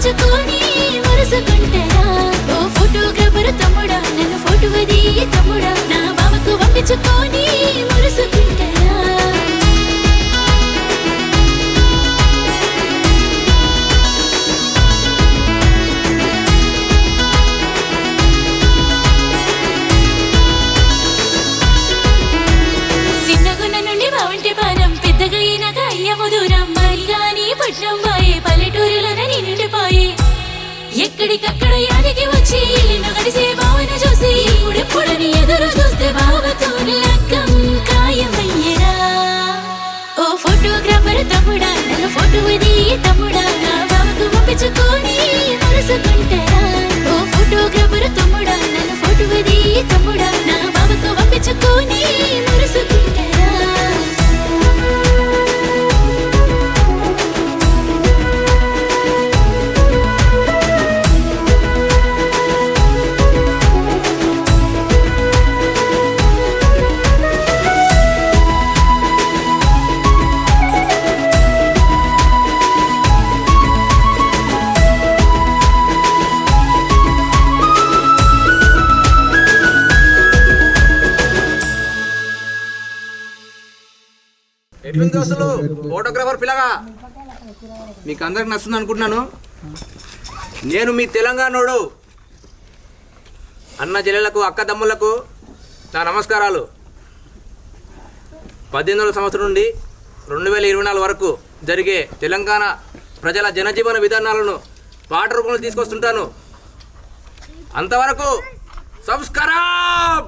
పంపించుకొని మురుసుకుంటారా ఓ photographer తమ్ముడా నన్ను photo అది తమ్ముడా నా బావకు పంపించుకొని మురుసుకుంటారా చిన్నగున్న నుండి బావంటే పానం పెద్దగా అయినాక అయ్యము దూరం మరిగాని పట్నం బాయే పల్లెటూరులోన నిండిపోయే ఎక్కడికక్కడ యాదికి వచ్చి ఇల్లు గడిసే భావన చూసి ఇప్పుడెప్పుడని ఎదురు చూస్తే బావతో లగ్గం ఖాయమయ్యేరా ఓ ఫోటోగ్రాఫర్ తమ్ముడా నన్ను ఫోటో అది తమ్ముడా నా బావకు పంపించుకొని మురుసుకుంటారా ఓ ఫోటోగ్రాఫర్ తమ్ముడా నన్ను ఫోటో అది తమ్ముడా నా బావకు పంపించుకొని మురుసుకుంటారా ఎట్లుంది అసలు ఫోటోగ్రాఫర్ పిల్లగా మీకు అందరికి నచ్చుతుంది అనుకుంటున్నాను. నేను మీ తెలంగాణోడు అన్న చెల్లెలకు అక్క తమ్ముళ్లకు నా నమస్కారాలు. 18వ సంవత్సరం నుండి 2024 వరకు జరిగే తెలంగాణ ప్రజల జనజీవన విధానాలను పాట రూపంలో తీసుకొస్తుంటాను. అంతవరకు సంస్కారం.